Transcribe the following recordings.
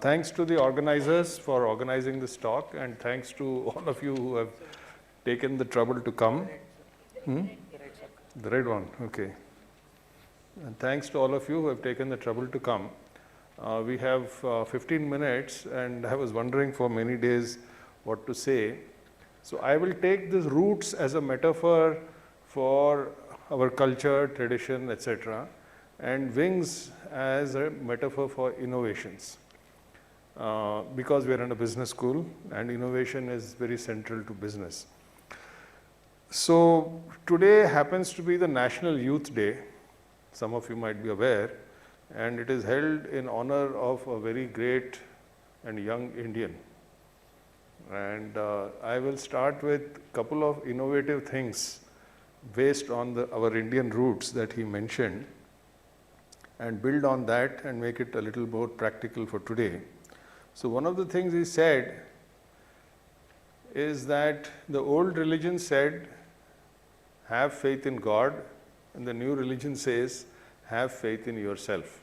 Thanks to the organizers for organizing this talk, and thanks to all of you who have taken the trouble to come. The red one, okay. And thanks to all of you who have taken the trouble to come. We have 15 minutes, and I was wondering for many days what to say. So I will take these roots as a metaphor for our culture, tradition, etc., and wings as a metaphor for innovations. Because we are in a business school and innovation is very central to business. So today happens to be the National Youth Day, some of you might be aware, and it is held in honor of a very great and young Indian. And I will start with a couple of innovative things based on our Indian roots that he mentioned, and build on that and make it a little more practical for today. So one of the things he said is that the old religion said, have faith in God, and the new religion says, have faith in yourself.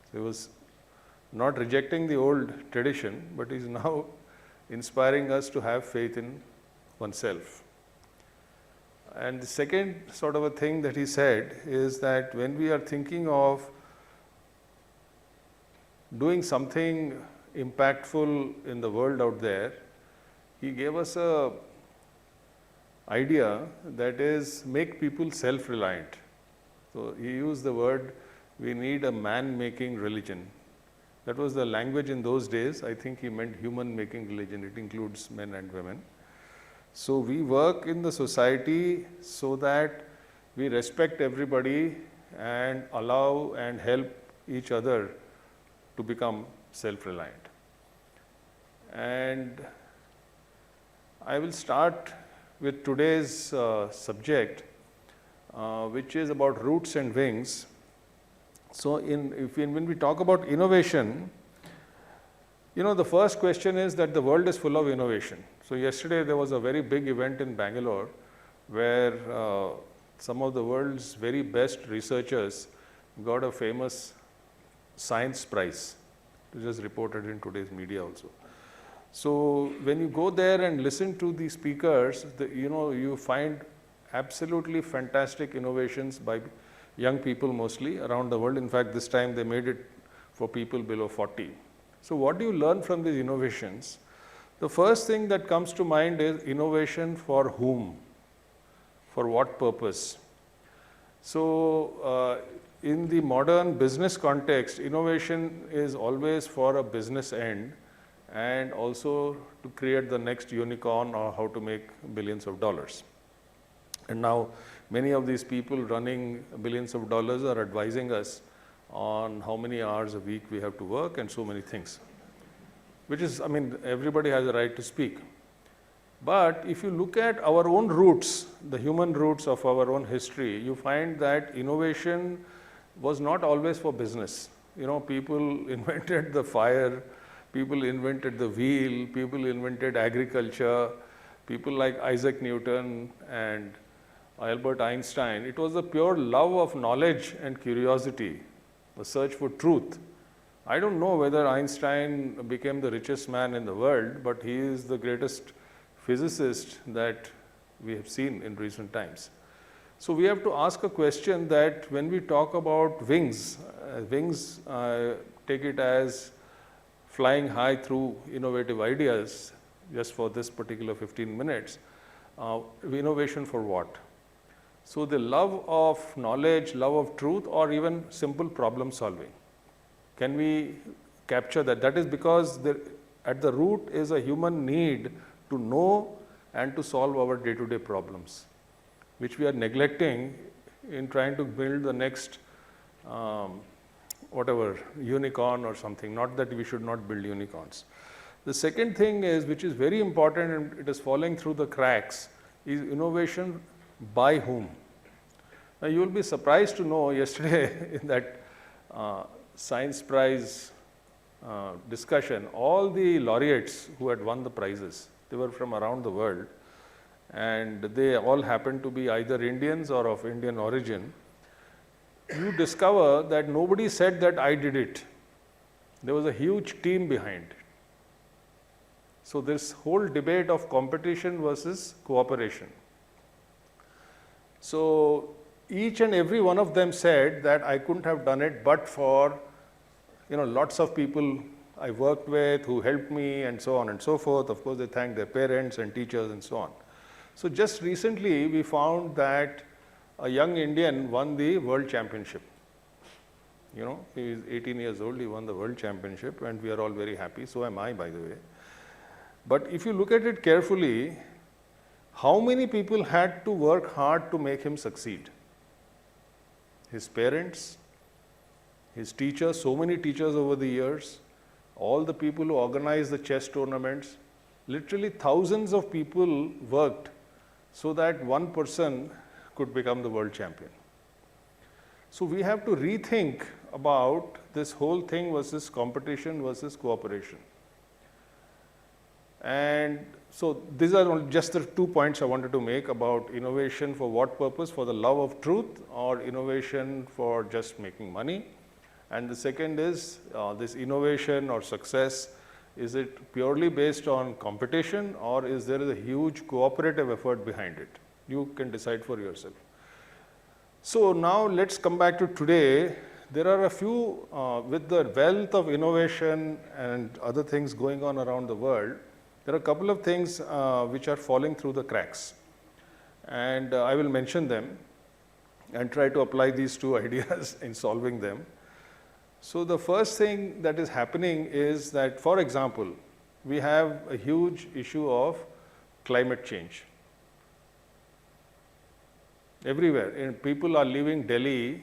So he was not rejecting the old tradition, but he's now inspiring us to have faith in oneself. And the second sort of a thing that he said is that when we are thinking of doing something impactful in the world out there, he gave us a idea that is make people self-reliant. So he used the word, we need a man-making religion. That was the language in those days. I think he meant human-making religion. It includes men and women. So we work in the society so that we respect everybody and allow and help each other to become self-reliant. And I will start with today's subject, which is about roots and wings. So when we talk about innovation, the first question is that the world is full of innovation. So yesterday there was a very big event in Bangalore where some of the world's very best researchers got a famous science prize. It was reported in today's media also. So when you go there and listen to the speakers, you find absolutely fantastic innovations by young people mostly around the world. In fact, this time they made it for people below 40. So what do you learn from these innovations? The first thing that comes to mind is innovation for whom? For what purpose? So in the modern business context, innovation is always for a business end and also to create the next unicorn or how to make billions of dollars. And now many of these people running billions of dollars are advising us on how many hours a week we have to work and so many things, which is, everybody has a right to speak. But if you look at our own roots, the human roots of our own history, you find that innovation was not always for business. People invented the fire, people invented the wheel, people invented agriculture, people like Isaac Newton and Albert Einstein. It was the pure love of knowledge and curiosity, the search for truth. I don't know whether Einstein became the richest man in the world, but he is the greatest physicist that we have seen in recent times. So we have to ask a question that when we talk about wings, take it as flying high through innovative ideas, just for this particular 15 minutes, innovation for what? So the love of knowledge, love of truth, or even simple problem solving. Can we capture that? That is because at the root is a human need to know and to solve our day-to-day problems, which we are neglecting in trying to build the next unicorn or something. Not that we should not build unicorns. The second thing is, which is very important and it is falling through the cracks, is innovation by whom? Now you will be surprised to know yesterday in that science prize discussion, all the laureates who had won the prizes, they were from around the world, and they all happened to be either Indians or of Indian origin. You discover that nobody said that I did it. there was a huge team behind. So this whole debate of competition versus cooperation. So each and every one of them said that I couldn't have done it but for, lots of people I worked with who helped me and so on and so forth. Of course, they thanked their parents and teachers and so on. So just recently we found that a young Indian won the world championship. He is 18 years old, he won the world championship, and we are all very happy. So am I, by the way. But if you look at it carefully, how many people had to work hard to make him succeed? His parents, his teachers, so many teachers over the years, all the people who organized the chess tournaments, literally thousands of people worked so that one person could become the world champion. So we have to rethink about this whole thing versus competition versus cooperation. And so these are just the 2 points I wanted to make about innovation for what purpose, for the love of truth, or innovation for just making money. And the second is this innovation or success, is it purely based on competition, or is there a huge cooperative effort behind it? You can decide for yourself. So now let's come back to today. There are a few, with the wealth of innovation and other things going on around the world, there are a couple of things which are falling through the cracks. And I will mention them and try to apply these two ideas in solving them. So the first thing that is happening is that, for example, we have a huge issue of climate change. Everywhere, and people are leaving Delhi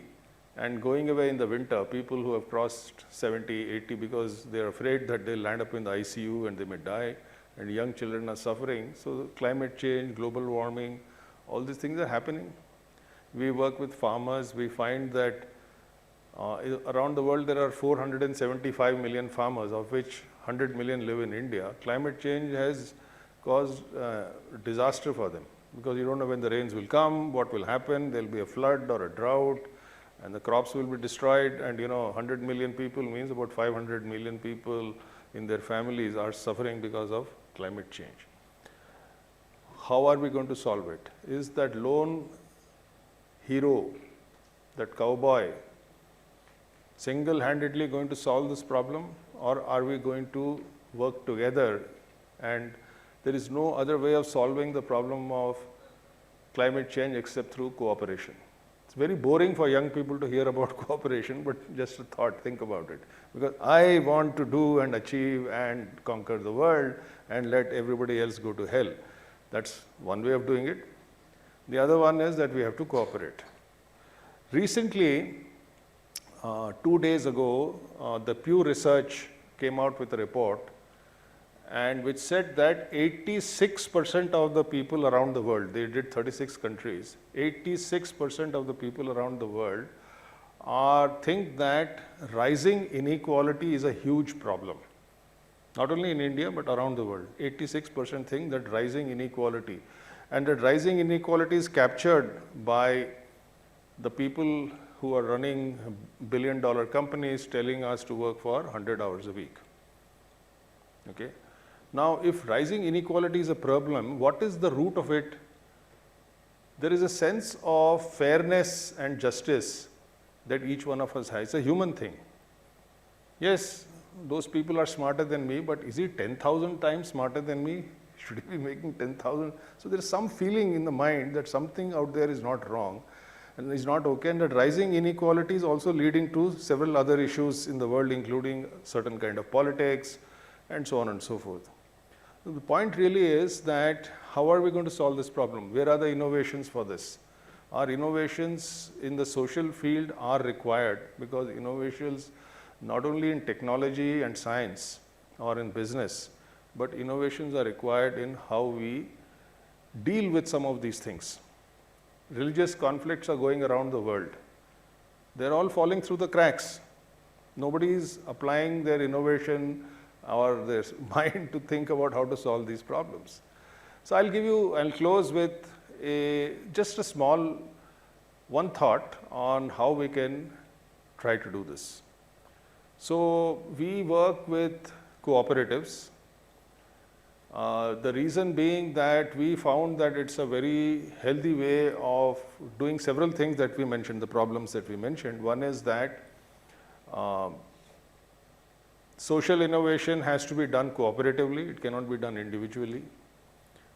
and going away in the winter, people who have crossed 70, 80 because they are afraid that they'll land up in the ICU and they may die, and young children are suffering. So climate change, global warming, all these things are happening. We work with farmers. We find that around the world there are 475 million farmers, of which 100 million live in India. Climate change has caused disaster for them, because you don't know when the rains will come, what will happen. There will be a flood or a drought, and the crops will be destroyed. And 100 million people means about 500 million people in their families are suffering because of climate change. How are we going to solve it? Is that lone hero, that cowboy, single-handedly going to solve this problem, or are we going to work together? And there is no other way of solving the problem of climate change except through cooperation. It's very boring for young people to hear about cooperation, but just a thought, think about it. Because I want to do and achieve and conquer the world and let everybody else go to hell. That's one way of doing it. The other one is that we have to cooperate. Recently, 2 days ago, the Pew Research came out with a report, and which said that 86% of the people around the world, they did 36 countries, 86% of the people around the world think that rising inequality is a huge problem. Not only in India, but around the world. 86% think that rising inequality, and that rising inequality is captured by the people who are running billion-dollar companies telling us to work for 100 hours a week. Okay? Now, if rising inequality is a problem, what is the root of it? There is a sense of fairness and justice that each one of us has. It's a human thing. Yes, those people are smarter than me, but is he 10,000 times smarter than me? Should he be making 10,000? So there is some feeling in the mind that something out there is not wrong and is not okay, and that rising inequality is also leading to several other issues in the world, including certain kind of politics and so on and so forth. So the point really is that how are we going to solve this problem? Where are the innovations for this? Our innovations in the social field are required, because innovations not only in technology and science or in business, but innovations are required in how we deal with some of these things. Religious conflicts are going around the world. They're all falling through the cracks. Nobody is applying their innovation or their mind to think about how to solve these problems. So I'll close with just a small one thought on how we can try to do this. So we work with cooperatives. The reason being that we found that it's a very healthy way of doing several things that we mentioned, the problems that we mentioned. One is that social innovation has to be done cooperatively, it cannot be done individually.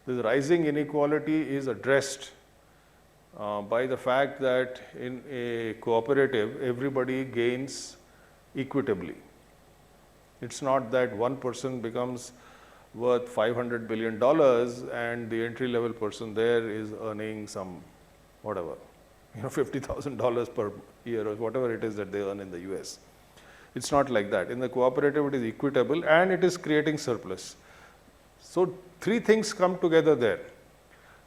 The rising inequality is addressed by the fact that in a cooperative, everybody gains equitably. It's not that one person becomes worth $500 billion and the entry level person there is earning some whatever, $50,000 per year or whatever it is that they earn in the US. It's not like that. In the cooperative, it is equitable and it is creating surplus. So three things come together there.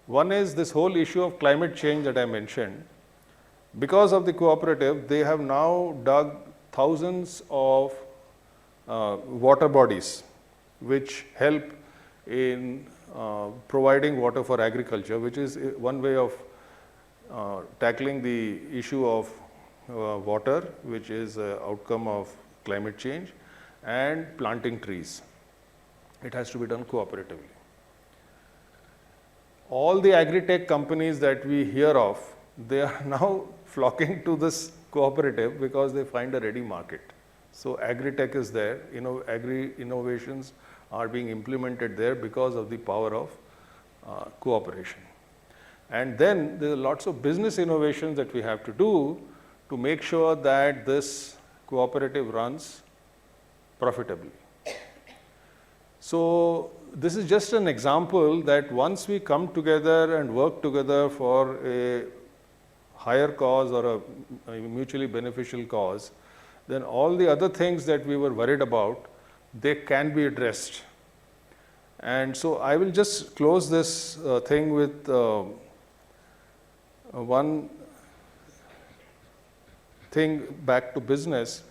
One is this whole issue of climate change that I mentioned. Because of the cooperative, they have now dug thousands of water bodies which help in providing water for agriculture, which is one way of tackling the issue of water, which is an outcome of climate change, and planting trees. It has to be done cooperatively. All the agri-tech companies that we hear of, they are now flocking to this cooperative because they find a ready market. So agri-tech is there, agri-innovations are being implemented there because of the power of cooperation. And then there are lots of business innovations that we have to do to make sure that this cooperative runs profitably. So this is just an example that once we come together and work together for a higher cause or a mutually beneficial cause, then all the other things that we were worried about, they can be addressed. And so I will just close this thing with one thing back to business.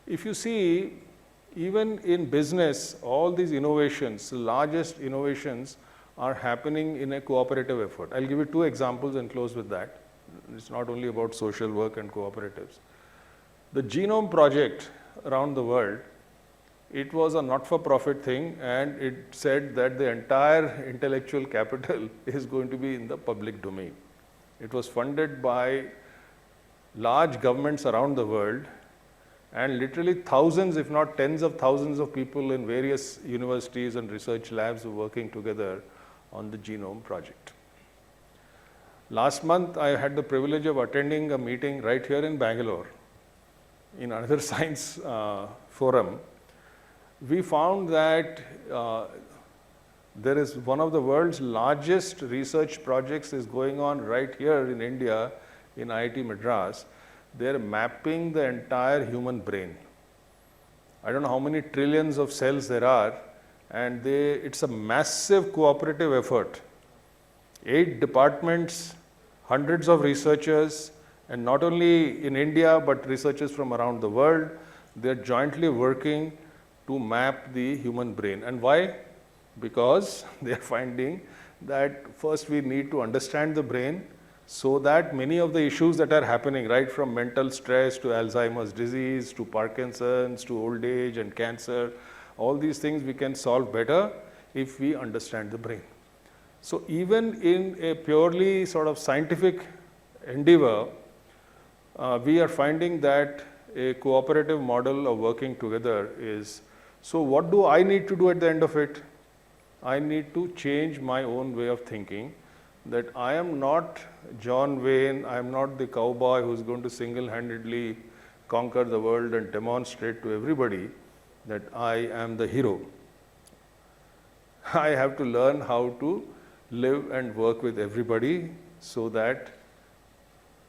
If you see, even in business, all these innovations, the largest innovations are happening in a cooperative effort. I'll give you two examples and close with that. It's not only about social work and cooperatives. The Genome Project around the world, it was a not-for-profit thing, and it said that the entire intellectual capital is going to be in the public domain. It was funded by large governments around the world, and literally thousands, if not tens of thousands of people in various universities and research labs were working together on the Genome Project. Last month, I had the privilege of attending a meeting right here in Bangalore, in another science forum. We found that there is one of the world's largest research projects is going on right here in India, in IIT Madras. They're mapping the entire human brain. I don't know how many trillions of cells there are, and it's a massive cooperative effort. 8 departments, hundreds of researchers, and not only in India, but researchers from around the world. They're jointly working to map the human brain. And why? Because they're finding that first we need to understand the brain, so that many of the issues that are happening, right from mental stress to Alzheimer's disease, to Parkinson's, to old age and cancer, all these things we can solve better if we understand the brain. So even in a purely sort of scientific endeavor, we are finding that a cooperative model of working together is. So what do I need to do at the end of it? I need to change my own way of thinking, that I am not John Wayne, I am not the cowboy who's going to single-handedly conquer the world and demonstrate to everybody that I am the hero. I have to learn how to live and work with everybody so that,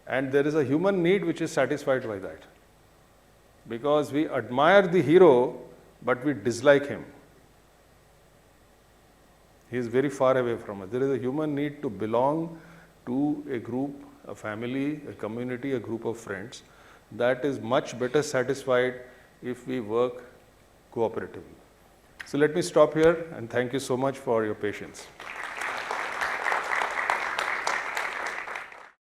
and there is a human need which is satisfied by that. Because we admire the hero, but we dislike him. He is very far away from us. There is a human need to belong to a group, a family, a community, a group of friends. That is much better satisfied if we work cooperatively. So let me stop here and thank you so much for your patience.